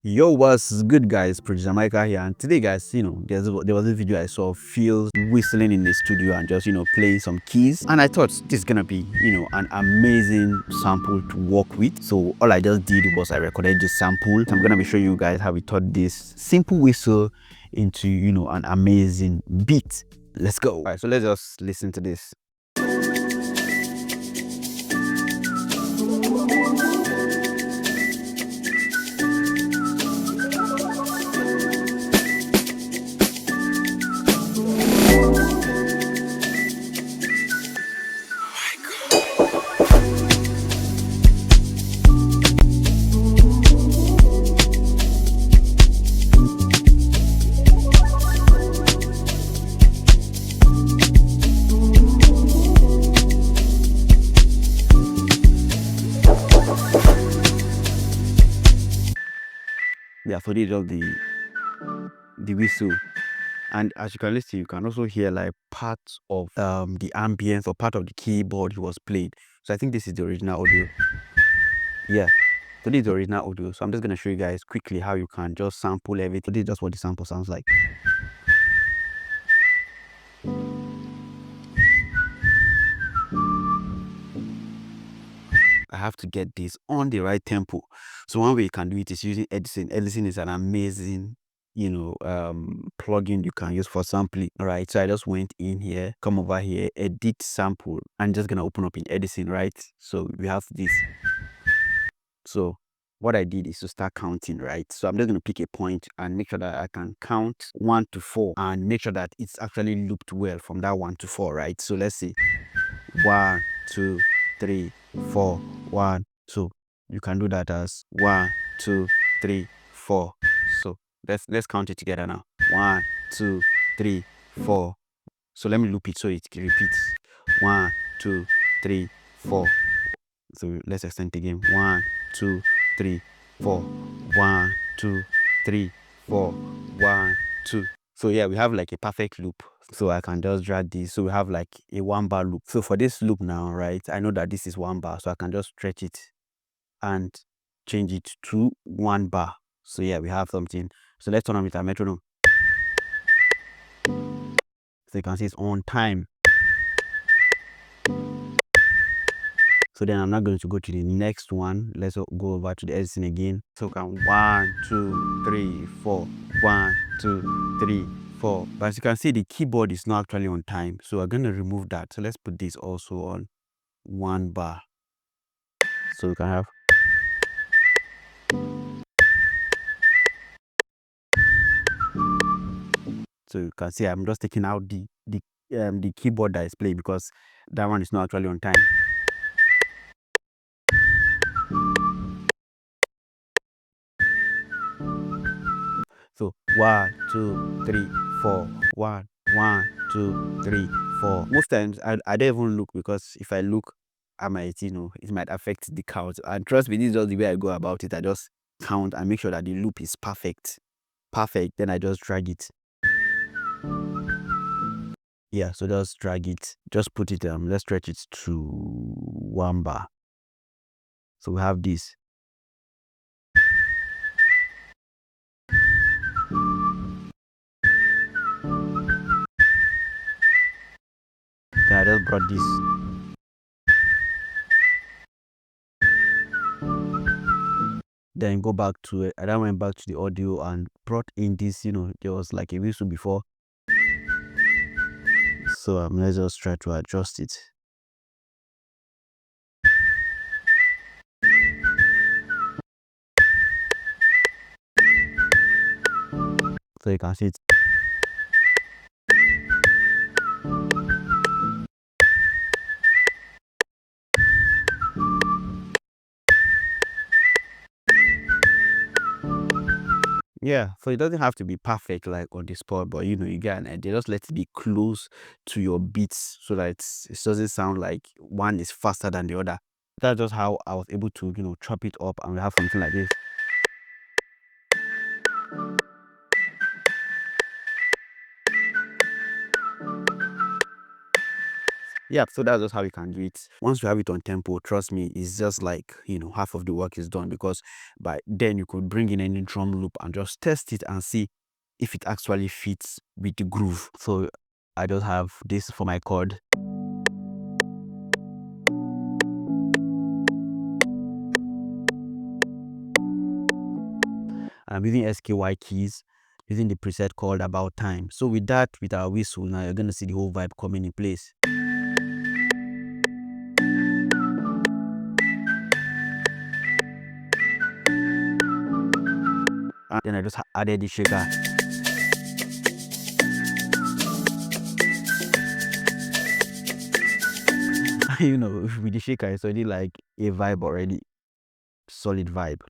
Yo, what's good, guys? Producer Mykah here, and today, guys, there was a video I saw Phil whistling in the studio and just playing some keys, and I thought this is gonna be an amazing sample to work with. So all I just did was I recorded this sample. I'm gonna be showing you guys how we turned this simple whistle into an amazing beat. Let's go. All right, so let's just listen to this. Yeah, for this of the whistle. And as you can listen, you can also hear like parts of the ambience or part of the keyboard he was playing. So I think this is the original audio. Yeah, so this is the original audio. So I'm just gonna show you guys quickly how you can just sample everything. So this is just what the sample sounds like. I have to get this on the right tempo. So one way you can do it is using Edison. Edison is an amazing plugin you can use for sampling. All right, so I just went in here, come over here, edit sample, and just gonna open up in Edison, right? So we have this. So what I did is to start counting, right? So I'm just going to pick a point and make sure that I can count 1 to 4 and make sure that it's actually looped well from that 1 to 4, right? So let's see, 1, 2, 3, 4, 1, 2. You can do that as 1, 2, 3, 4. So let's count it together now. 1, 2, 3, 4. So let me loop it so it repeats. 1, 2, 3, 4. So let's extend again. 1, 2, 3, 4. 1, 2, 3, 4. 1, 2. So yeah, we have like a perfect loop. So I can just drag this. So we have like a 1 bar loop. So for this loop now, right, I know that this is 1 bar. So I can just stretch it and change it to 1 bar. So yeah, we have something. So let's turn on with our metronome. So you can see it's on time. So then I'm not going to go to the next one. Let's go over to the Edison again. So can 1, 2, 3, 4. 1, 2, 3, 4. But as you can see, the keyboard is not actually on time. So we're going to remove that. So let's put this also on 1 bar. So we can have. So you can see I'm just taking out the keyboard that is playing because that one is not actually on time. So 1, 2, 3, 4. 1, 1, 2, 3, 4. Most times I don't even look because if I look, I might, it might affect the count. And trust me, this is just the way I go about it. I just count and make sure that the loop is perfect. Perfect. Then I just drag it. Yeah, so just drag it. Just put it, let's stretch it to 1 bar. So we have this. Then I just brought this. Then go back to it. I then went back to the audio and brought in this, there was like a whistle before. So let's just try to adjust it. So you can see it. Yeah, so it doesn't have to be perfect like on the spot, but you get an idea. Just let it be close to your beats so that it doesn't sound like one is faster than the other. That's just how I was able to, chop it up and we have something like this. Yeah, so that's just how you can do it. Once you have it on tempo, trust me, it's just like, half of the work is done, because by then you could bring in any drum loop and just test it and see if it actually fits with the groove. So I just have this for my chord. I'm using SKY keys, using the preset called About Time. So with that, with our whistle, now you're gonna see the whole vibe coming in place. And then I just added the shaker. With the shaker, it's already like a vibe already. Solid vibe.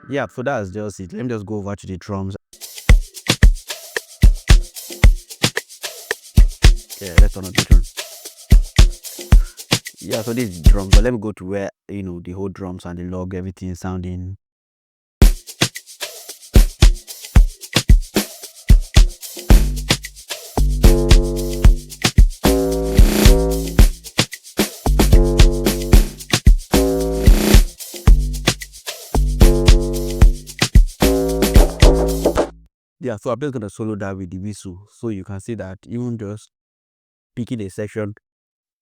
Yeah, so that's just it. Let me just go over to the drums. Yeah, let's turn on the drum. Yeah, so this is drums, but let me go to where the whole drums and the log, everything is sounding. Yeah, so I'm just gonna solo that with the whistle, so you can see that even just picking a section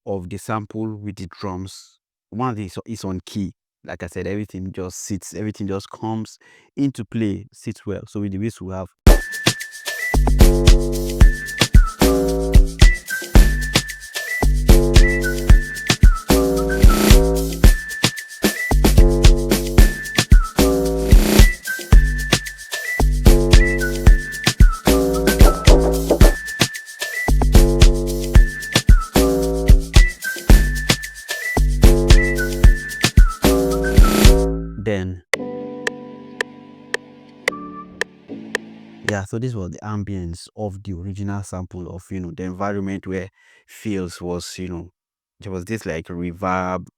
of the sample with the drums, one thing is on key. Like I said, everything just sits, everything just comes into play, sits well. So with the whistle we have. Then yeah, so this was the ambience of the original sample of the environment where feels was there was this like reverb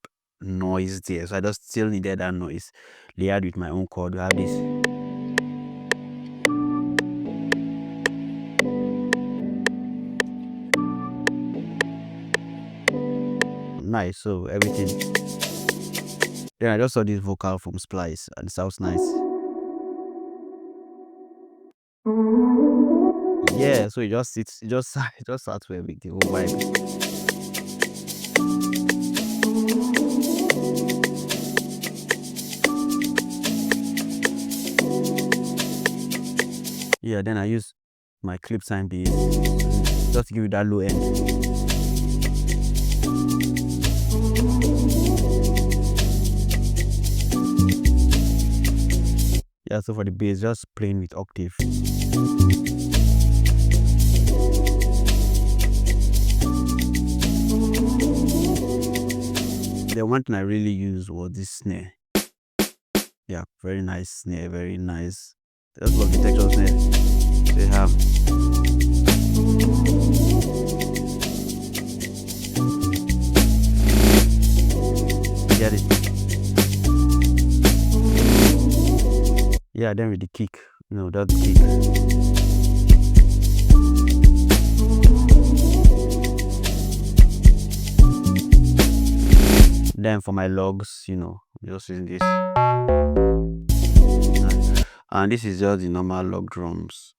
noise there, so I just still needed that noise layered with my own chord. We have this. Nice, so everything. Then I just saw this vocal from Splice and it sounds nice. Yeah, so it just sits, it just starts well with the whole vibe. Yeah, then I use my clip sign bass just to give you that low end. Yeah, so for the bass, just playing with octave. The one thing I really used was this snare. Yeah, very nice snare, very nice. Just love the texture snare. So you have. Get it? Yeah, then with the kick, that's the kick. Then for my logs, just using this. And this is just the normal log drums.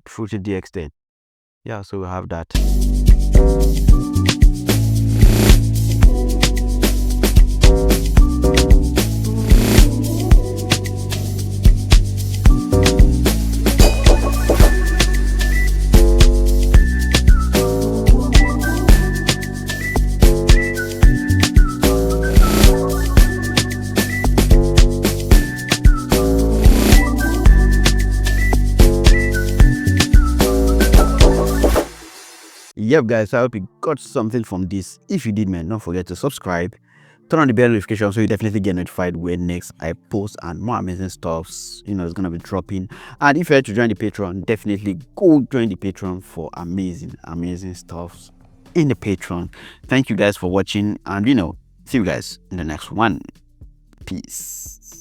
Fruity DX10. Yeah, so we have that. Yep guys, I hope you got something from this. If you did, man, don't forget to subscribe, turn on the bell notification so you definitely get notified when next I post and more amazing stuffs it's gonna be dropping. And if you're to join the Patreon, definitely go join the Patreon for amazing stuffs in the Patreon. Thank you guys for watching, and see you guys in the next one. Peace.